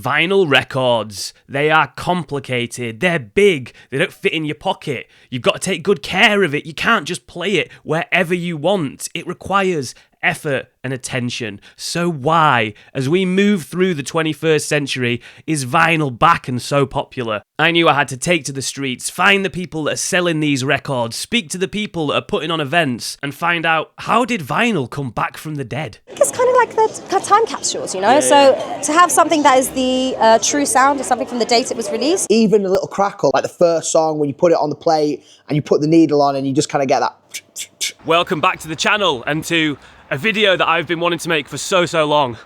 Vinyl records, they are complicated, they're big, they don't fit in your pocket. You've got to take good care of it. You can't just play it wherever you want. It requires effort and attention. So why, as we move through the 21st century, is vinyl back and so popular? I knew I had to take to the streets, find the people that are selling these records, speak to the people that are putting on events, and find out, how did vinyl come back from the dead? It's kind of like the time capsules, you know? So to have something that is the true sound of something from the date it was released. Even a little crackle, like the first song when you put it on the plate and you put the needle on and you just kind of get that. Welcome back to the channel and to a video that I've been wanting to make for so long,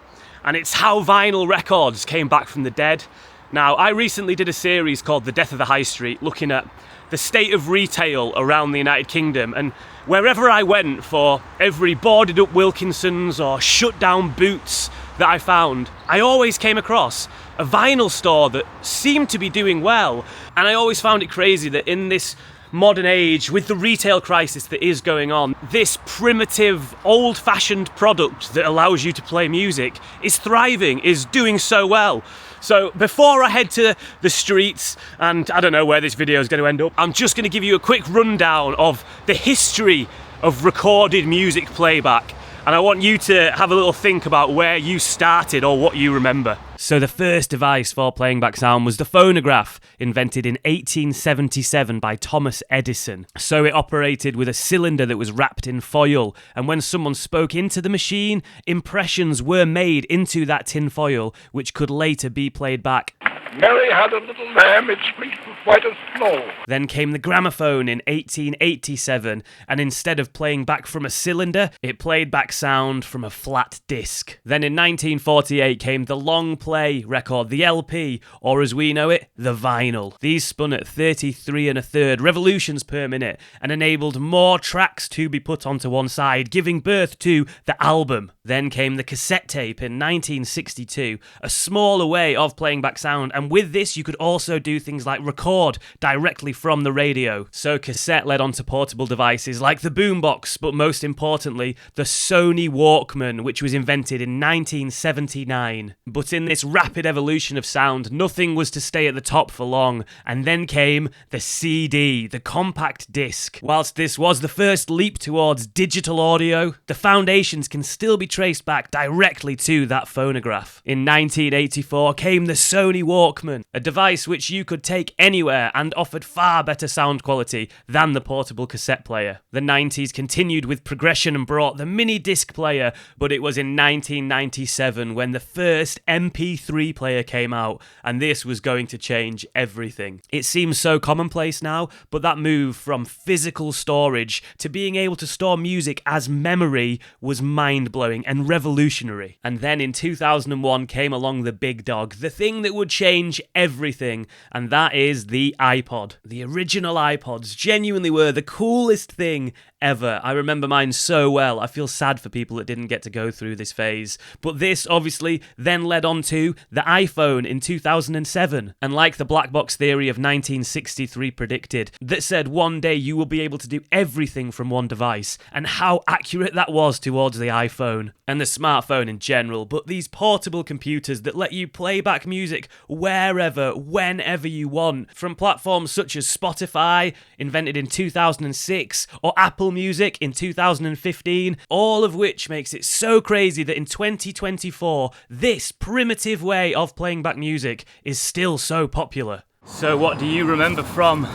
and it's how vinyl records came back from the dead. Now, I recently did a series called The Death of the High Street, looking at the state of retail around the United Kingdom, and wherever I went, for every boarded up Wilkinson's or shut down Boots that I found, I always came across a vinyl store that seemed to be doing well. And I always found it crazy that in this modern age, with the retail crisis that is going on, this primitive, old-fashioned product that allows you to play music is thriving, is doing so well. So before I head to the streets, and I don't know where this video is going to end up, I'm just going to give you a quick rundown of the history of recorded music playback. And I want you to have a little think about where you started or what you remember. So the first device for playing back sound was the phonograph, invented in 1877 by Thomas Edison. So it operated with a cylinder that was wrapped in foil, and when someone spoke into the machine, impressions were made into that tin foil, which could later be played back. Mary had a little lamb, its fleece was white as snow. Then came the gramophone in 1887, and instead of playing back from a cylinder, it played back sound from a flat disc. Then in 1948 came the long play record, the LP, or as we know it, the vinyl. These spun at 33 1/3 revolutions per minute and enabled more tracks to be put onto one side, giving birth to the album. Then came the cassette tape in 1962, a smaller way of playing back sound, and with this you could also do things like record directly from the radio. So cassette led on to portable devices like the boombox, but most importantly, the Sony Walkman, which was invented in 1979. But in this rapid evolution of sound, nothing was to stay at the top for long, and then came the CD, the compact disc. Whilst this was the first leap towards digital audio, the foundations can still be traced back directly to that phonograph. In 1984 came the Sony Walkman, a device which you could take anywhere and offered far better sound quality than the portable cassette player. The 90s continued with progression and brought the mini disc player, but it was in 1997 when the first MP3 player came out, and this was going to change everything. It seems so commonplace now, but that move from physical storage to being able to store music as memory was mind-blowing and revolutionary. And then in 2001 came along the big dog, the thing that would change everything, and that is the iPod. The original iPods genuinely were the coolest thing ever. I remember mine so well. I feel sad for people that didn't get to go through this phase. But this obviously then led on to the iPhone in 2007. And like the black box theory of 1963 predicted, that said one day you will be able to do everything from one device, and how accurate that was towards the iPhone and the smartphone in general. But these portable computers that let you play back music wherever, whenever you want, from platforms such as Spotify, invented in 2006, or Apple Music in 2015, all of which makes it so crazy that in 2024, this primitive way of playing back music is still so popular. So what do you remember from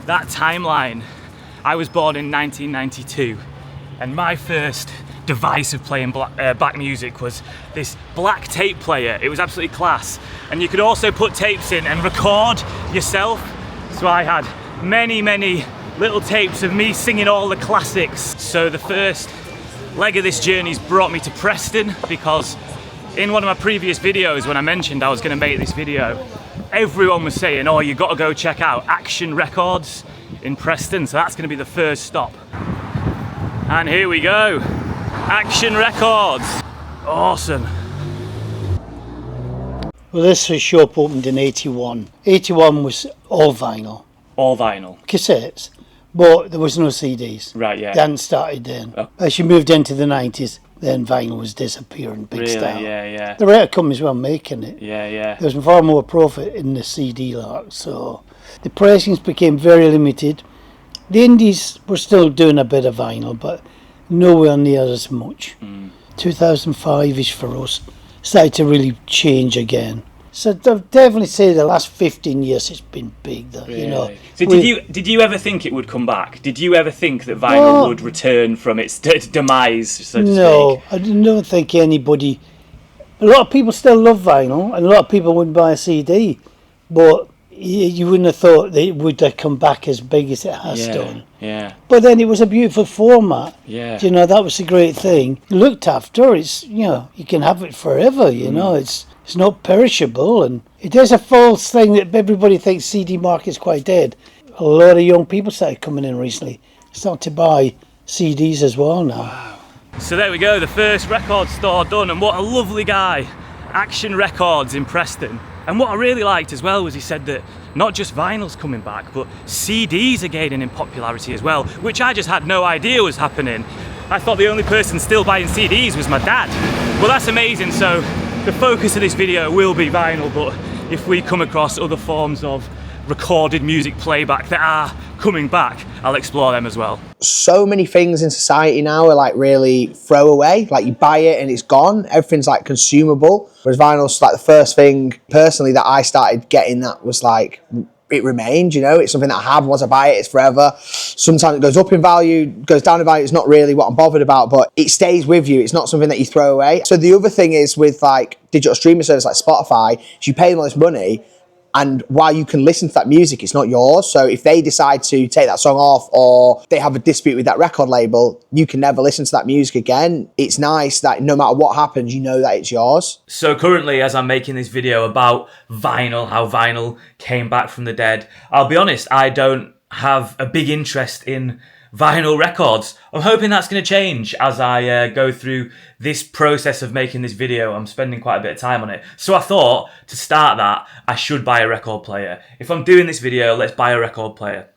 that timeline? I was born in 1992, and my first device of playing back music was this black tape player. It was absolutely class, and you could also put tapes in and record yourself. So I had many little tapes of me singing all the classics. So the first leg of this journey's brought me to Preston, because in one of my previous videos, when I mentioned I was going to make this video, everyone was saying, oh, you got to go check out Action Records in Preston. So that's going to be the first stop, and here we go. Action Records. Awesome. Well, this shop opened in 81. 81 was all vinyl. All vinyl. Cassettes. But there was no CDs. Right, yeah. They hadn't started then. Oh. As you moved into the 90s, then vinyl was disappearing big style. Yeah. The record companies were making it. Yeah. There was far more profit in the CD lot, so the pressings became very limited. The indies were still doing a bit of vinyl, but nowhere near as much. 2005-ish for us started to really change again. So I'd definitely say the last 15 years it's been big, though. You know. So did you ever think it would come back? Did you ever think that vinyl would return from its demise, so to speak? No, I don't think anybody. A lot of people still love vinyl, and a lot of people wouldn't buy a CD, but you wouldn't have thought that it would have come back as big as it has done. Yeah. But then it was a beautiful format. Yeah. You know, that was a great thing. Looked after, it's, you know, you can have it forever, you know, it's not perishable, and it is a false thing that everybody thinks CD market's quite dead. A lot of young people started coming in recently, start to buy CDs as well now. Wow. So there we go, the first record store done, and what a lovely guy. Action Records in Preston. And what I really liked as well was he said that not just vinyl's coming back, but CDs are gaining in popularity as well, which I just had no idea was happening. I thought the only person still buying CDs was my dad. Well, that's amazing. So the focus of this video will be vinyl, but if we come across other forms of recorded music playback that are coming back, I'll explore them as well. So many things in society now are like really throwaway. Like you buy it and it's gone. Everything's like consumable. Whereas vinyl's like the first thing personally that I started getting that was like, it remained, you know, it's something that I have. Once I buy it, it's forever. Sometimes it goes up in value, goes down in value. It's not really what I'm bothered about, but it stays with you. It's not something that you throw away. So the other thing is with like digital streaming service like Spotify, is you pay them all this money, and while you can listen to that music, it's not yours. So if they decide to take that song off or they have a dispute with that record label, you can never listen to that music again. It's nice that no matter what happens, you know that it's yours. So currently, as I'm making this video about vinyl, how vinyl came back from the dead, I'll be honest, I don't have a big interest in vinyl records. I'm hoping that's going to change as I go through this process of making this video. I'm spending quite a bit of time on it. So I thought, to start that, I should buy a record player. If I'm doing this video, let's buy a record player.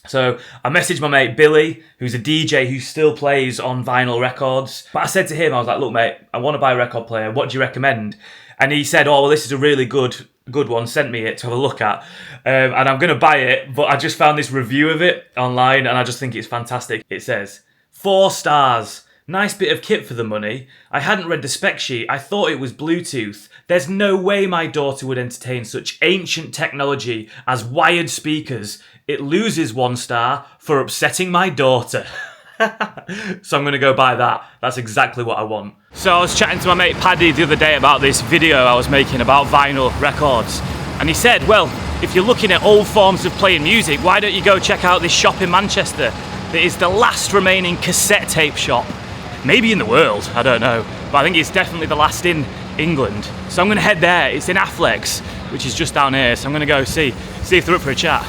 So I messaged my mate Billy, who's a DJ who still plays on vinyl records. But I said to him, I was like, look mate, I want to buy a record player. What do you recommend? And he said, oh, well, this is a really good one, sent me it to have a look at, and I'm going to buy it, but I just found this review of it online and I just think it's fantastic. It says, 4 stars, nice bit of kit for the money. I hadn't read the spec sheet, I thought it was Bluetooth. There's no way my daughter would entertain such ancient technology as wired speakers. It loses 1 star for upsetting my daughter. So I'm going to go buy that. That's exactly what I want. So I was chatting to my mate Paddy the other day about this video I was making about vinyl records, and he said, well, if you're looking at old forms of playing music, why don't you go check out this shop in Manchester that is the last remaining cassette tape shop, maybe in the world, I don't know, but I think it's definitely the last in England. So I'm going to head there. It's in Afflecks, which is just down here, so I'm going to go see if they're up for a chat.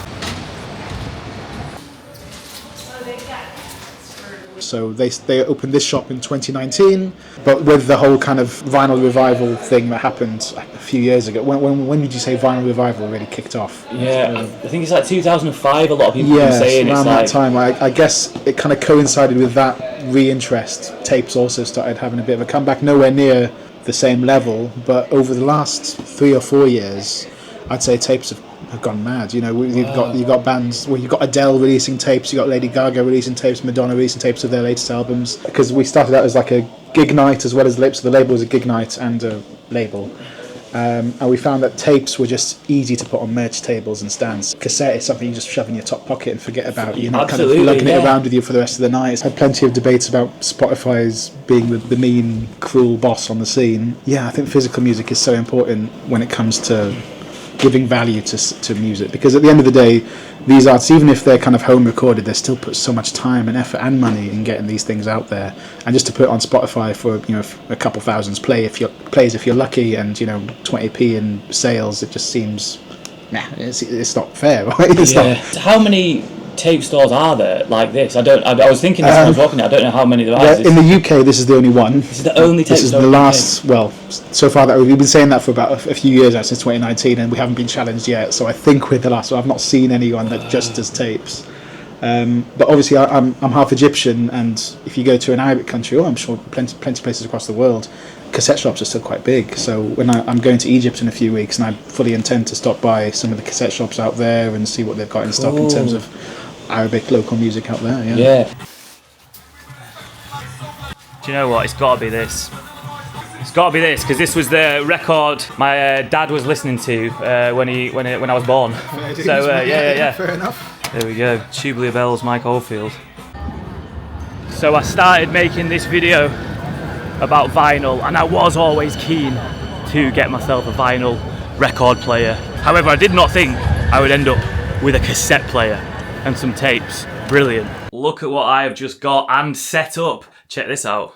So they opened this shop in 2019, but with the whole kind of vinyl revival thing that happened a few years ago. When did you say vinyl revival really kicked off? Yeah, I think it's like 2005. A lot of people have been saying around it's that like time. I guess it kind of coincided with that reinterest. Tapes also started having a bit of a comeback, nowhere near the same level, but over the last 3 or 4 years, I'd say tapes have gone mad. You know, you've got bands. Well, you've got Adele releasing tapes. You got Lady Gaga releasing tapes. Madonna releasing tapes of their latest albums. Because we started out as like a gig night as well as the label was a gig night and a label. And we found that tapes were just easy to put on merch tables and stands. Cassette is something you just shove in your top pocket and forget about. You're not kind of lugging it around with you for the rest of the night. I had plenty of debates about Spotify's being the mean, cruel boss on the scene. Yeah, I think physical music is so important when it comes to giving value to music, because at the end of the day, these artists, even if they're kind of home recorded, they still put so much time and effort and money in getting these things out there, and just to put it on Spotify for, you know, a couple thousands plays if you're lucky, and, you know, 20p in sales, it just seems it's not fair, right? It's not. How many tape stores are there like this? I was thinking this when I was walking. I don't know how many there are. Yeah, in the UK, this is the only one. This is the only tape store. This is the last. Well, so far that we've been saying that for about a few years now, since 2019, and we haven't been challenged yet. So I think we're the last. So I've not seen anyone that just does tapes. But obviously, I'm half Egyptian, and if you go to an Arabic country, or I'm sure plenty of places across the world, cassette shops are still quite big. So when I'm going to Egypt in a few weeks, and I fully intend to stop by some of the cassette shops out there and see what they've got in stock in terms of Arabic local music out there. Yeah. Do you know what? It's got to be this. It's got to be this, because this was the record my dad was listening to when I was born. So yeah. Fair enough. There we go. Tubular Bells, Mike Oldfield. So I started making this video about vinyl, and I was always keen to get myself a vinyl record player. However, I did not think I would end up with a cassette player and some tapes. Brilliant. Look at what I have just got and set up. Check this out.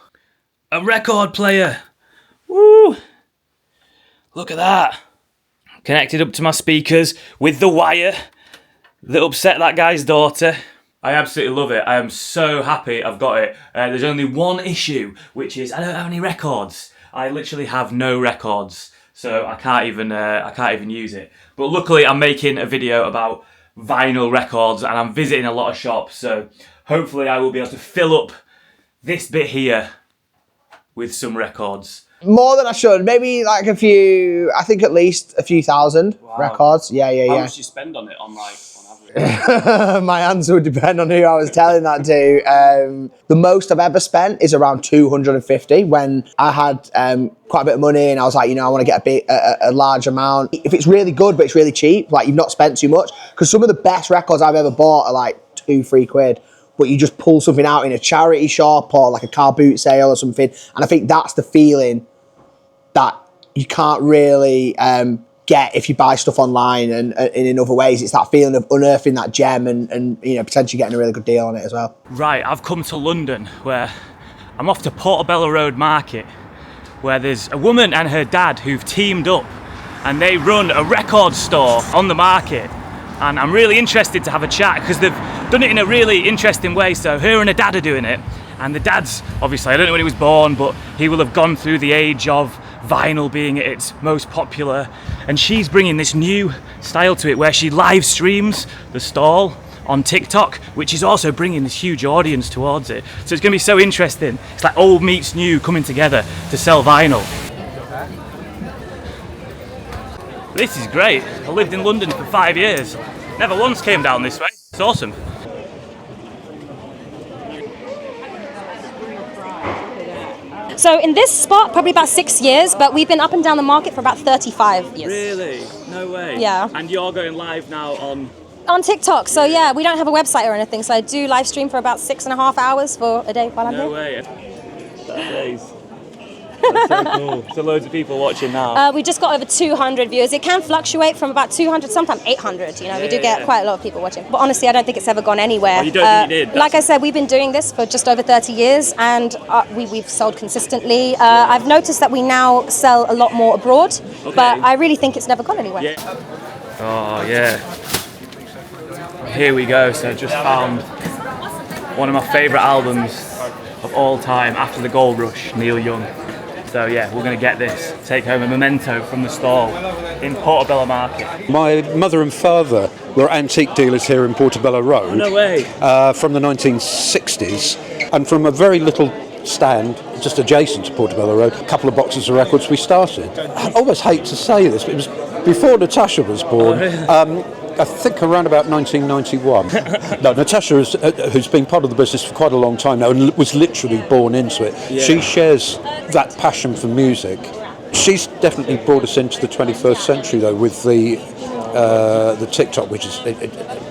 A record player. Woo! Look at that. Connected up to my speakers with the wire that upset that guy's daughter. I absolutely love it. I am so happy I've got it. There's only one issue, which is I don't have any records. I literally have no records, so I can't even use it. But luckily, I'm making a video about vinyl records, and I'm visiting a lot of shops, so hopefully I will be able to fill up this bit here with some records. More than I should. Maybe like a few, I think at least a few thousand records. Yeah. How much do you spend on it on average? My answer would depend on who I was telling that to. The most I've ever spent is around 250 when I had quite a bit of money and I was like, I want to get a large amount. If it's really good but it's really cheap, like you've not spent too much, because some of the best records I've ever bought are like £2-3, but you just pull something out in a charity shop or like a car boot sale or something, and I think that's the feeling that you can't really get if you buy stuff online and in other ways. It's that feeling of unearthing that gem and potentially getting a really good deal on it as well. Right, I've come to London, where I'm off to Portobello Road Market, where there's a woman and her dad who've teamed up and they run a record store on the market, and I'm really interested to have a chat because they've done it in a really interesting way. So her and her dad are doing it, and the dad's obviously, I don't know when he was born, but he will have gone through the age of vinyl being at its most popular, and she's bringing this new style to it where she live streams the stall on TikTok, which is also bringing this huge audience towards it. So it's going to be so interesting. It's like old meets new coming together to sell vinyl. This is great. I lived in London for 5 years. Never once came down this way. It's awesome. So in this spot, probably about 6 years, but we've been up and down the market for about 35 years. Really? No way. Yeah. And you're going live now on TikTok. So yeah, we don't have a website or anything, so I do live stream for about 6.5 hours for a day while I'm here. No way. That is. That's so cool. So loads of people watching now. We just got over 200 viewers. It can fluctuate from about 200, sometimes 800. We do get quite a lot of people watching. But honestly, I don't think it's ever gone anywhere. Well, you don't think you did? Like I said, we've been doing this for just over 30 years, and we've sold consistently. I've noticed that we now sell a lot more abroad, but I really think it's never gone anywhere. Yeah. Oh yeah. Here we go. So I just found one of my favourite albums of all time after the Gold Rush, Neil Young. So yeah, we're going to get this, take home a memento from the stall in Portobello Market. My mother and father were antique dealers here in Portobello Road. No way. From the 1960s, and from a very little stand just adjacent to Portobello Road, a couple of boxes of records, we started. I always hate to say this, but it was before Natasha was born. I think around about 1991. No, Natasha, who's been part of the business for quite a long time now and was literally born into it, she shares that passion for music. She's definitely brought us into the 21st century, though, with the TikTok, which is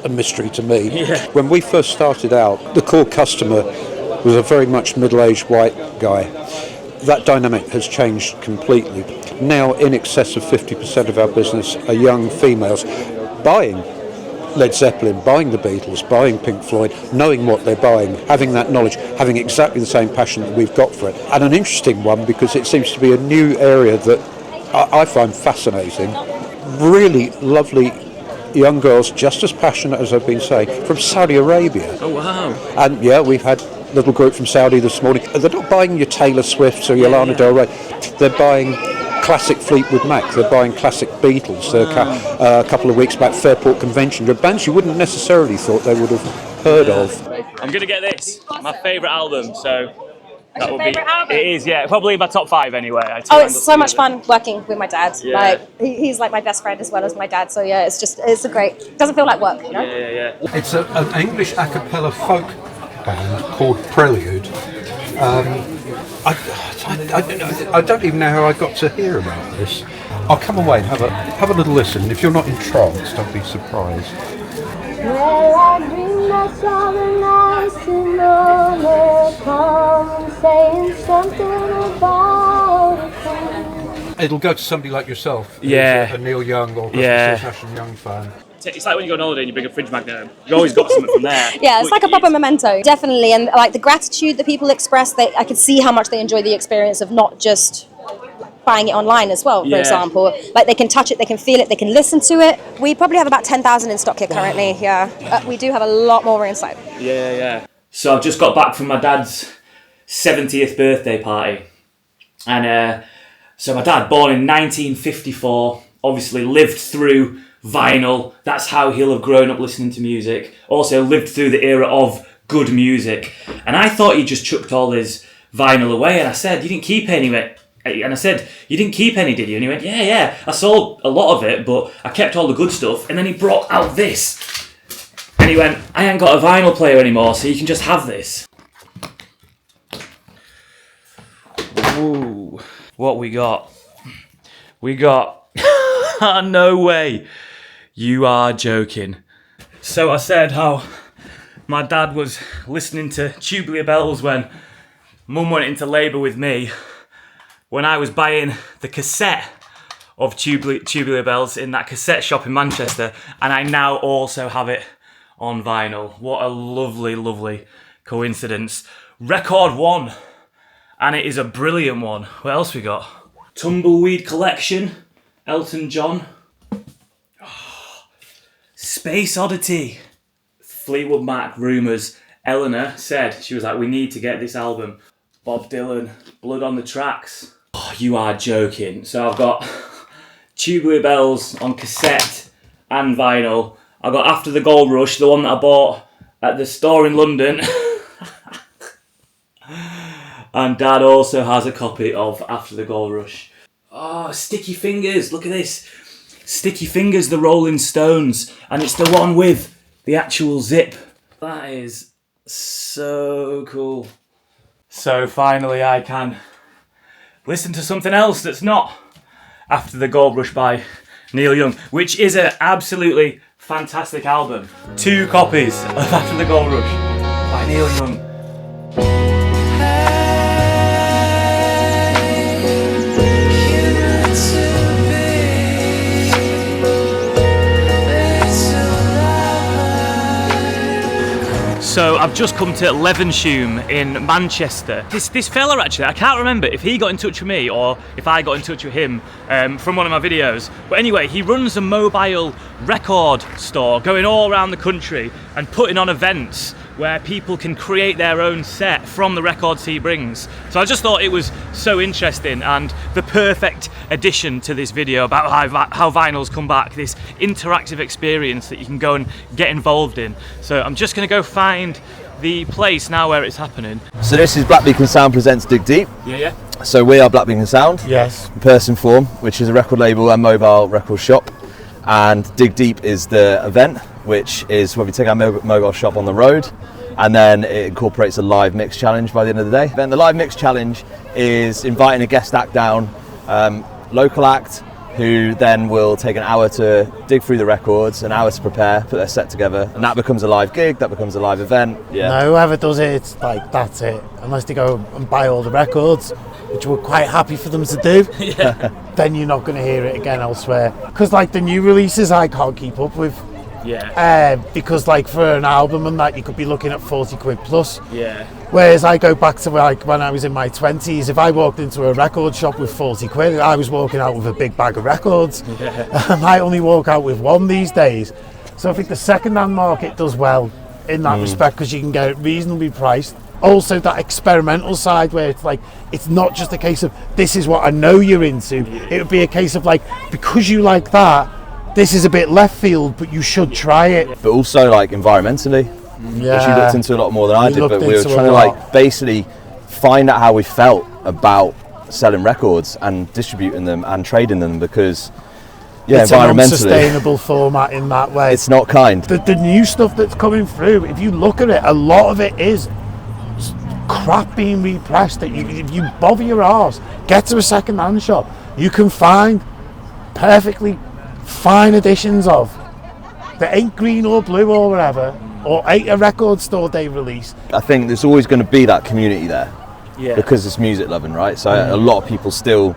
a mystery to me. Yeah. When we first started out, the core customer was a very much middle-aged white guy. That dynamic has changed completely. Now, in excess of 50% of our business are young females buying Led Zeppelin, buying the Beatles, buying Pink Floyd, knowing what they're buying, having that knowledge, having exactly the same passion that we've got for it. And an interesting one, because it seems to be a new area that I find fascinating. Really lovely young girls, just as passionate as I've been saying, from Saudi Arabia. Oh wow. And yeah, we've had a little group from Saudi this morning. They're not buying your Taylor Swifts or your Lana Del Rey. They're buying classic Fleetwood Mac, they're buying classic Beatles. A couple of weeks back, Fairport Convention, bands you wouldn't necessarily thought they would have heard of. I'm gonna get this, my favourite album, so that will be. favourite album? It is, yeah, probably my top 5 anyway. Oh, it's so much fun working with my dad. Yeah. Like he's like my best friend as well as my dad. So yeah, it's a great. It doesn't feel like work, you know. Yeah. It's an English a cappella folk band called Prelude. I don't even know how I got to hear about this. I'll come away and have a little listen. If you're not entranced, don't be surprised. Well, I dreamed I saw the nice and lonely come saying something about a thing. It'll go to somebody like yourself, who's Yeah. a Neil Young or Yeah. Session Young fan. It's like when you go on holiday and you bring a fridge magnet home. You've always got something from there. Yeah, it's like a proper memento, definitely. And like the gratitude that people express, I could see how much they enjoy the experience of not just buying it online as well, for Yeah. example. Like they can touch it, they can feel it, they can listen to it. We probably have about 10,000 in stock here currently, yeah. We do have a lot more inside. Yeah. So I've just got back from my dad's 70th birthday party. And so my dad, born in 1954, obviously lived through vinyl. That's how he'll have grown up listening to music. Also lived through the era of good music. And I thought he just chucked all his vinyl away. And I said, you didn't keep any of it. And I said, you didn't keep any, did you? And he went, yeah. I sold a lot of it, but I kept all the good stuff. And then he brought out this. And he went, I ain't got a vinyl player anymore, so you can just have this. Ooh. What we got? We got... No way. You are joking. So I said how my dad was listening to Tubular Bells when Mum went into labour with me, when I was buying the cassette of Tubular Bells in that cassette shop in Manchester, and I now also have it on vinyl. What a lovely, lovely coincidence. Record 1, and it is a brilliant one. What else we got? Tumbleweed Collection, Elton John. Space Oddity, Fleetwood Mac, Rumours. Eleanor said, she was like, we need to get this album. Bob Dylan, Blood on the Tracks. Oh, you are joking. So I've got Tubular Bells on cassette and vinyl. I've got After the Gold Rush, the one that I bought at the store in London. And Dad also has a copy of After the Gold Rush. Oh, Sticky Fingers, look at this. Sticky Fingers, the Rolling Stones, and it's the one with the actual zip. That is so cool. So finally I can listen to something else that's not After the Gold Rush by Neil Young, which is an absolutely fantastic album. 2 copies of After the Gold Rush by Neil Young. So I've just come to Levenshulme in Manchester. This fella actually, I can't remember if he got in touch with me or if I got in touch with him from one of my videos. But anyway, he runs a mobile record store going all around the country and putting on events where people can create their own set from the records he brings. So I just thought it was so interesting and the perfect addition to this video about how vinyls come back, this interactive experience that you can go and get involved in. So I'm just gonna go find the place now where it's happening. So this is Black Beacon Sound presents Dig Deep. Yeah. So we are Black Beacon Sound. Yes. Person Form, which is a record label and mobile record shop. And Dig Deep is the event, which is where we take our mobile shop on the road, and then it incorporates a live mix challenge by the end of the day. Then the live mix challenge is inviting a guest act down, local act, who then will take an hour to dig through the records, an hour to prepare, put their set together, and that becomes a live gig, that becomes a live event. Yeah. No, whoever does it, it's like, that's it. Unless they go and buy all the records, which we're quite happy for them to do, then you're not going to hear it again elsewhere. Because like the new releases I can't keep up with. Yeah. Because like for an album and that you could be looking at 40 quid plus. Yeah. Whereas I go back to like when I was in my 20s, if I walked into a record shop with 40 quid, I was walking out with a big bag of records. Yeah. I might only walk out with one these days. So I think the second-hand market does well in that respect because you can get it reasonably priced. Also that experimental side where it's like, it's not just a case of this is what I know you're into. It would be a case of like, because you like that, this is a bit left field, but you should try it. But also like environmentally, which we looked into a lot more than I did, but we were trying to like basically find out how we felt about selling records and distributing them and trading them, because it's environmentally an unsustainable format in that way. It's not kind. The new stuff that's coming through, if you look at it, a lot of it is crap being repressed that if you bother your arse, get to a second-hand shop, you can find perfectly fine editions of that ain't green or blue or whatever, or ain't a record store they release. I think there's always going to be that community there, because it's music loving, right? So a lot of people still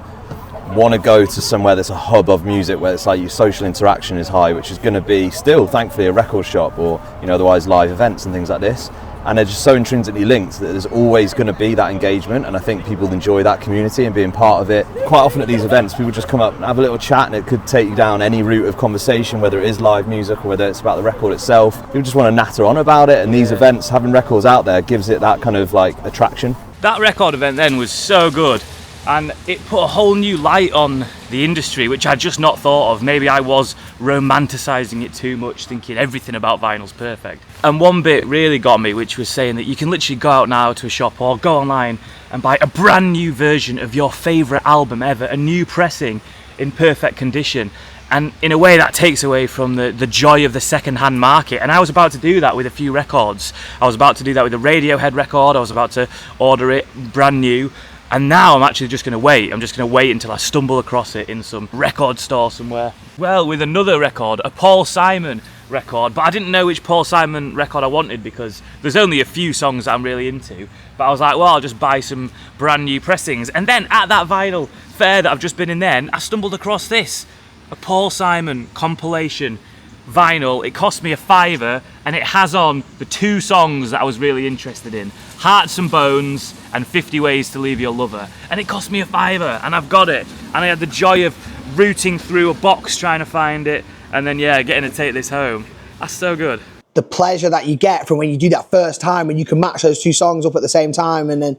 want to go to somewhere that's a hub of music, where it's like your social interaction is high, which is going to be still thankfully a record shop, or otherwise live events and things like this. And they're just so intrinsically linked that there's always going to be that engagement, and I think people enjoy that community and being part of it. Quite often at these events, people just come up and have a little chat, and it could take you down any route of conversation, whether it is live music or whether it's about the record itself. People just want to natter on about it, and these events, having records out there, gives it that kind of like attraction. That record event then was so good, and it put a whole new light on the industry, which I'd just not thought of. Maybe I was romanticising it too much, thinking everything about vinyl's perfect. And one bit really got me, which was saying that you can literally go out now to a shop or go online and buy a brand new version of your favourite album ever, a new pressing in perfect condition. And in a way that takes away from the joy of the second-hand market. And I was about to do that with a few records. I was about to do that with a Radiohead record. I was about to order it brand new. And now I'm actually just going to wait. I'm just going to wait until I stumble across it in some record store somewhere. Well, with another record, a Paul Simon record, but I didn't know which Paul Simon record I wanted because there's only a few songs that I'm really into. But I was like, well, I'll just buy some brand new pressings. And then at that vinyl fair that I've just been in then, I stumbled across this, a Paul Simon compilation vinyl. It cost me £5, and it has on the two songs that I was really interested in, Hearts and Bones and 50 Ways to Leave Your Lover. And it cost me £5, and I've got it. And I had the joy of rooting through a box trying to find it, and then getting to take this home. That's so good. The pleasure that you get from when you do that first time, when you can match those two songs up at the same time, and then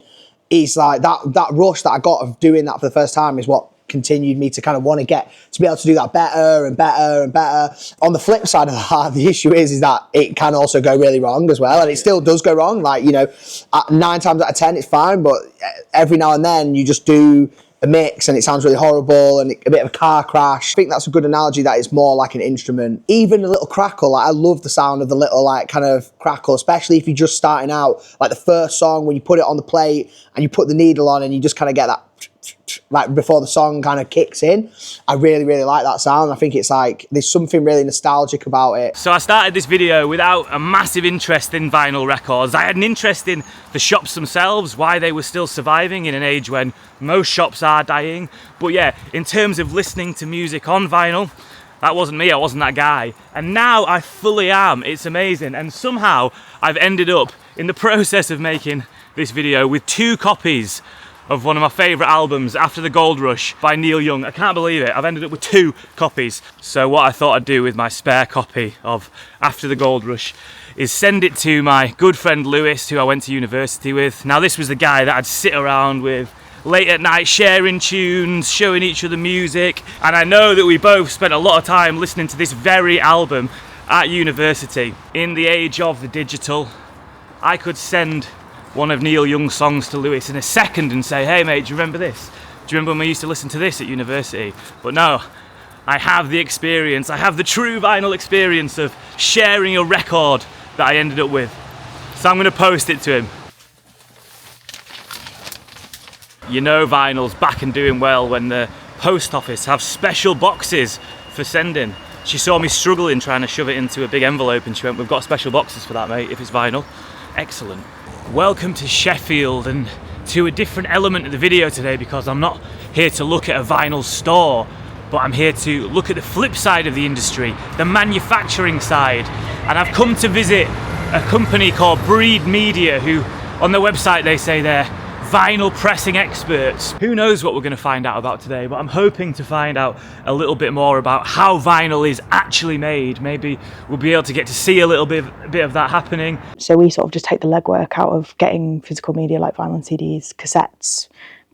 it's like that rush that I got of doing that for the first time is what continued me to kind of want to get to be able to do that better and better and better. On the flip side of that, the issue is that it can also go really wrong as well, and it still does go wrong. Like, 9 times out of 10 it's fine, but every now and then you just do a mix and it sounds really horrible and a bit of a car crash. I think that's a good analogy, that it's more like an instrument. Even a little crackle, like I love the sound of the little like kind of crackle, especially if you're just starting out, like the first song when you put it on the plate and you put the needle on and you just kind of get that like before the song kind of kicks in. I really, really like that sound. I think it's like, there's something really nostalgic about it. So I started this video without a massive interest in vinyl records. I had an interest in the shops themselves, why they were still surviving in an age when most shops are dying. But yeah, in terms of listening to music on vinyl, that wasn't me, I wasn't that guy. And now I fully am, it's amazing. And somehow I've ended up in the process of making this video with 2 copies of one of my favourite albums, After the Gold Rush by Neil Young. I can't believe it, I've ended up with 2 copies. So what I thought I'd do with my spare copy of After the Gold Rush is send it to my good friend Lewis, who I went to university with. Now this was the guy that I'd sit around with late at night, sharing tunes, showing each other music, and I know that we both spent a lot of time listening to this very album at university. In the age of the digital, I could send one of Neil Young's songs to Lewis in a second and say, hey mate, do you remember this? Do you remember when we used to listen to this at university? But no, I have the experience, I have the true vinyl experience of sharing a record that I ended up with. So I'm going to post it to him. Vinyl's back and doing well when the post office have special boxes for sending. She saw me struggling trying to shove it into a big envelope and she went, we've got special boxes for that, mate, if it's vinyl. Excellent. Welcome to Sheffield and to a different element of the video today, because I'm not here to look at a vinyl store, but I'm here to look at the flip side of the industry, the manufacturing side. And I've come to visit a company called Breed Media, who on their website they say they're vinyl pressing experts. Who knows what we're going to find out about today, but I'm hoping to find out a little bit more about how vinyl is actually made. Maybe we'll be able to get to see a little bit of that happening. So we sort of just take the legwork out of getting physical media like vinyl and CDs, cassettes,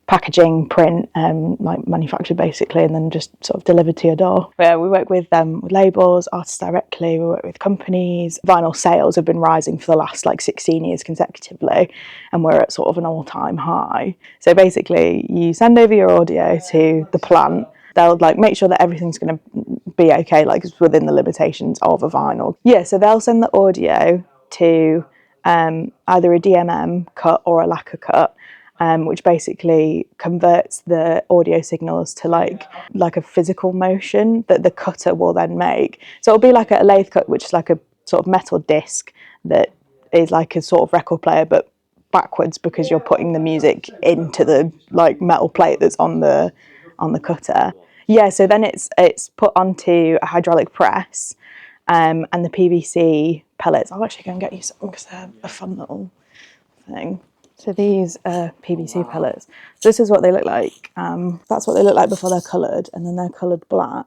packaging, print, like manufactured basically, and then just sort of delivered to your door. Where we work with labels, artists directly, we work with companies. Vinyl sales have been rising for the last like 16 years consecutively, and we're at sort of an all-time high. So basically, you send over your audio to the plant. They'll like make sure that everything's going to be okay, like it's within the limitations of a vinyl. Yeah, so they'll send the audio to either a DMM cut or a lacquer cut, which basically converts the audio signals to like a physical motion that the cutter will then make. So it'll be like a lathe cut, which is like a sort of metal disc that is like a sort of record player, but backwards because you're putting the music into the like metal plate that's on the cutter. Yeah, so then it's put onto a hydraulic press, and the PVC pellets. I'll actually go and get you some because they're a fun little thing. So these are PVC pellets. So this is what they look like. That's what they look like before they're coloured, and then they're coloured black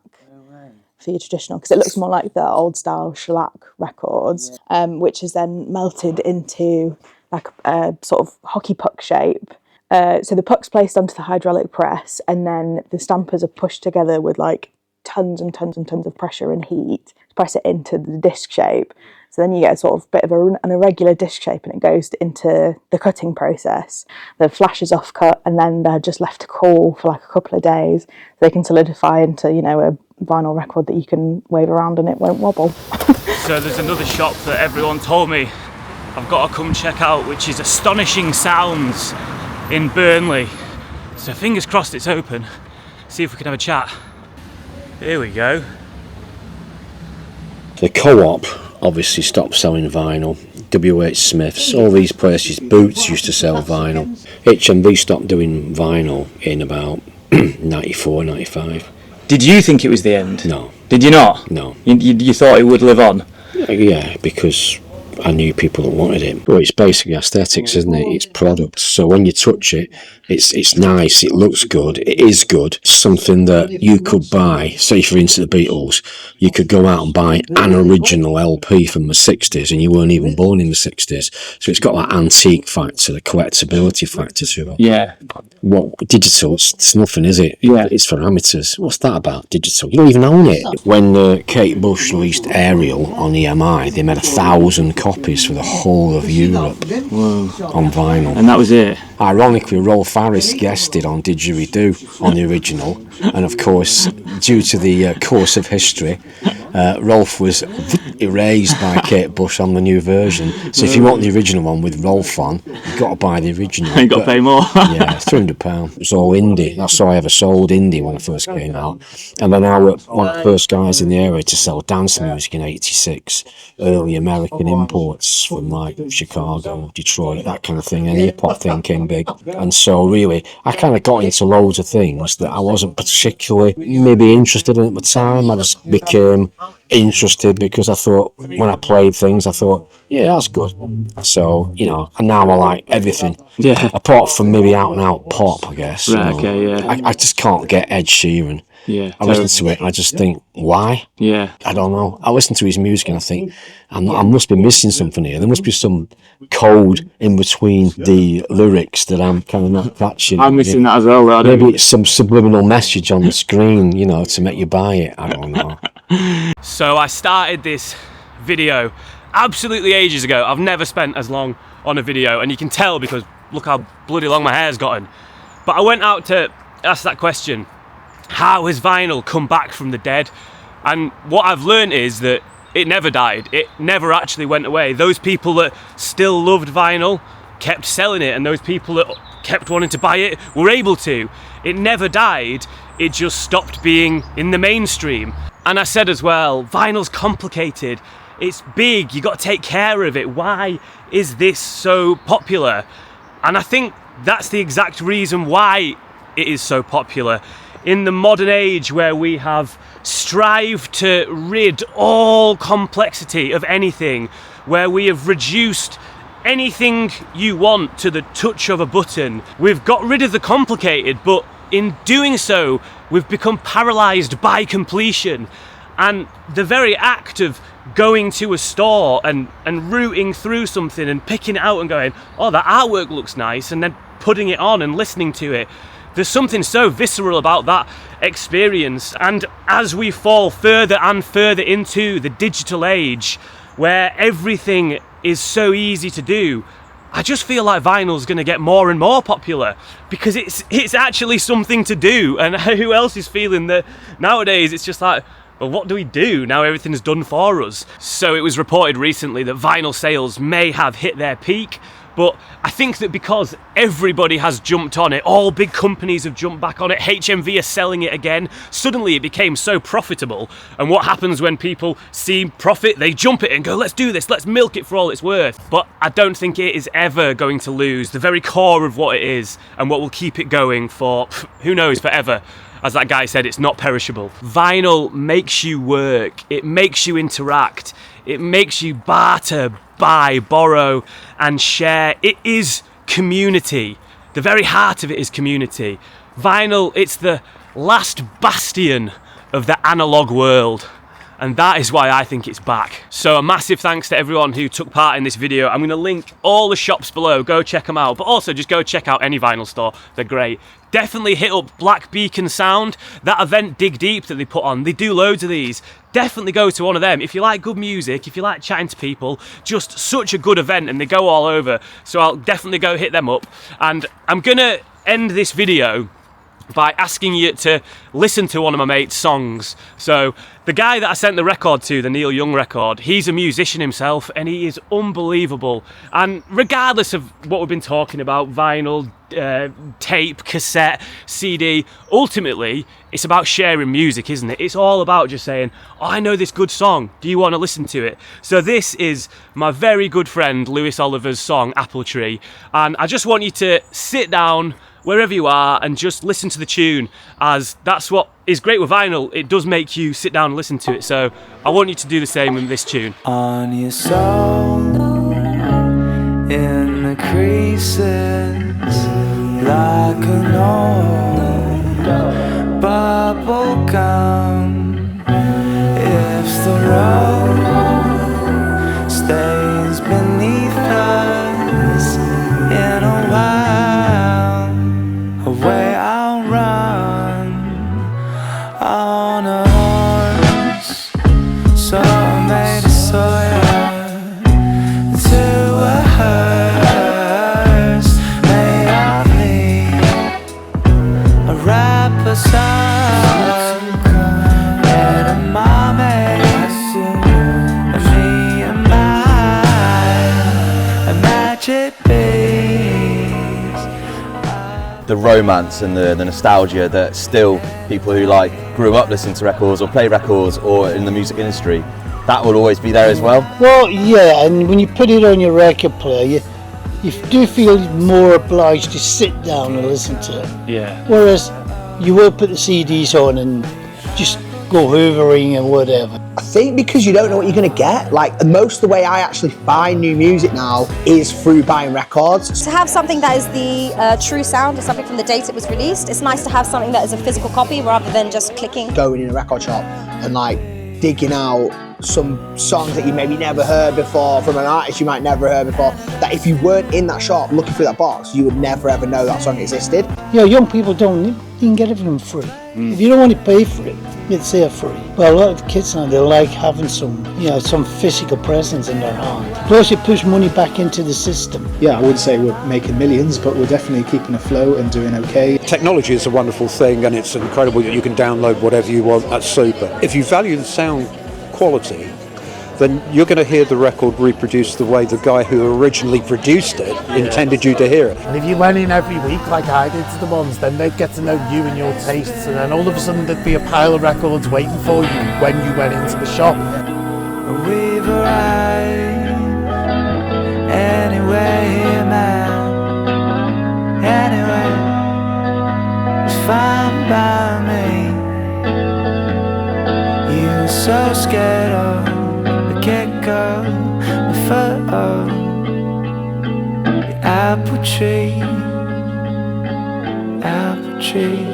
for your traditional, because it looks more like the old style shellac records, which is then melted into like a sort of hockey puck shape. So the puck's placed onto the hydraulic press, and then the stampers are pushed together with like tons and tons and tons of pressure and heat to press it into the disc shape. So then you get a sort of bit of an irregular disc shape, and it goes into the cutting process. The flash is off cut, and then they're just left to cool for like a couple of days. So they can solidify into, you know, a vinyl record that you can wave around and it won't wobble. So there's another shop that everyone told me I've got to come check out, which is Astonishing Sounds in Burnley. So fingers crossed it's open. See if we can have a chat. Here we go. The Co-op obviously stopped selling vinyl. WH Smith's, all these places, Boots used to sell vinyl. HMV stopped doing vinyl in about 94, 95. Did you think it was the end? No. Did you not? No. You thought it would live on? Yeah, because I knew people that wanted it. Well, it's basically aesthetics, isn't it? It's products. So when you touch it, it's nice, it looks good, it is good. Something that you could buy, say for instance the Beatles, you could go out and buy an original LP from the 60s and you weren't even born in the 60s. So it's got that antique factor, the collectability factor to it. Yeah. What digital, it's nothing, is it? Yeah. It's for amateurs. What's that about, digital? You don't even own it. When Kate Bush released Ariel on EMI, they made 1,000 copies for the whole of Europe. Whoa. On vinyl. And that was it? Ironically, Rolf Harris guested on Didgeridoo on the original, and of course, due to the course of history, Rolf was erased by Kate Bush on the new version. So if you want the original one with Rolf on, you've got to buy the original. You've got to pay more. Yeah, £300. It was all indie. That's how I ever sold indie when I first came out. And then I was one of the first guys in the area to sell dance music in '86. Early American imports from like Chicago, Detroit, that kind of thing. And the hip-hop thing came big. And so really, I kind of got into loads of things that I wasn't particularly maybe interested in at the time. I just became interested because I thought, when I played things, I thought, yeah, that's good. So, you know, and now I like everything. Yeah. Apart from maybe out and out pop, I guess. Right, okay, yeah. I just can't get Ed Sheeran. Yeah. I listen to it and I just think, why? Yeah. I don't know. I listen to his music and I think, I must be missing something here. There must be some code in between the lyrics that I'm kind of not catching. I'm missing that as well. Maybe it's some subliminal message on the screen, you know, to make you buy it. I don't know. So I started this video absolutely ages ago. I've never spent as long on a video, and you can tell because look how bloody long my hair's gotten. But I went out to ask that question, how has vinyl come back from the dead? And what I've learned is that it never died. It never actually went away. Those people that still loved vinyl kept selling it, and those people that kept wanting to buy it were able to. It never died, it just stopped being in the mainstream. And I said as well, vinyl's complicated. It's big, you got to take care of it. Why is this so popular? And I think that's the exact reason why it is so popular. In the modern age where we have strived to rid all complexity of anything, where we have reduced anything you want to the touch of a button, we've got rid of the complicated, but in doing so, we've become paralysed by completion. And the very act of going to a store and rooting through something and picking it out and going, oh, that artwork looks nice, and then putting it on and listening to it. There's something so visceral about that experience. And as we fall further and further into the digital age, where everything is so easy to do, I just feel like vinyl's going to get more and more popular, because it's actually something to do. And who else is feeling that nowadays it's just like, well, what do we do now everything's done for us? So it was reported recently that vinyl sales may have hit their peak, but I think that because everybody has jumped on it, all big companies have jumped back on it, HMV are selling it again, suddenly it became so profitable. And what happens when people see profit? They jump it and go, let's do this, let's milk it for all it's worth. But I don't think it is ever going to lose the very core of what it is and what will keep it going for, who knows, forever. As that guy said, it's not perishable. Vinyl makes you work, it makes you interact, it makes you barter, buy, borrow, and share. It is community. The very heart of it is community. Vinyl, it's the last bastion of the analog world. And that is why I think it's back. So a massive thanks to everyone who took part in this video. I'm going to link all the shops below, go check them out, but also just go check out any vinyl store, they're great. Definitely hit up Black Beacon Sound, that event Dig Deep that they put on, they do loads of these. Definitely go to one of them. If you like good music, if you like chatting to people, just such a good event, and they go all over. So I'll definitely go hit them up. And I'm going to end this video by asking you to listen to one of my mate's songs. So the guy that I sent the record to, the Neil Young record, he's a musician himself and he is unbelievable. And regardless of what we've been talking about, vinyl, tape, cassette, CD, ultimately it's about sharing music, isn't it? It's all about just saying, oh, I know this good song, do you want to listen to it? So this is my very good friend Lewis Oliver's song Apple Tree, and I just want you to sit down wherever you are and just listen to the tune, as that's what is great with vinyl, it does make you sit down and listen to it. So I want you to do the same with this tune. On your soul, in the creases, like an old bubble gum. If the road stays beneath us in a while, away I'll run on a horse, so I made a sawyer to a hearse made of me, a rapper son and a mommy, and me and mine, a magic beast. The romance and the nostalgia that still people who like grew up listening to records or play records or in the music industry, that will always be there as well. Well, yeah, and when you put it on your record player, you do feel more obliged to sit down and listen to it. Yeah. Whereas you will put the CDs on and just go hoovering and whatever. I think because you don't know what you're going to get. Like, most of the way I actually find new music now is through buying records. To have something that is the true sound or something from the date it was released, it's nice to have something that is a physical copy rather than just clicking. Going in a record shop and like digging out some songs that you maybe never heard before from an artist you might never heard before, that if you weren't in that shop looking through that box, you would never ever know that song existed. Yeah, young people don't, you can get everything free. If you don't want to pay for it, it's there free. But a lot of the kids now, they like having some, some physical presence in their hand. Plus it puts money back into the system. Yeah, I wouldn't say we're making millions, but we're definitely keeping afloat and doing okay. Technology is a wonderful thing, and it's incredible that you can download whatever you want. That's super. If you value the sound quality, then you're going to hear the record reproduced the way the guy who originally produced it intended you to hear it. And if you went in every week like I did to the ones, then they'd get to know you and your tastes, and then all of a sudden there'd be a pile of records waiting for you when you went into the shop. We've arrived anyway, man. Anyway, it's fine by me. You were so scared of get-go before the apple tree, apple tree.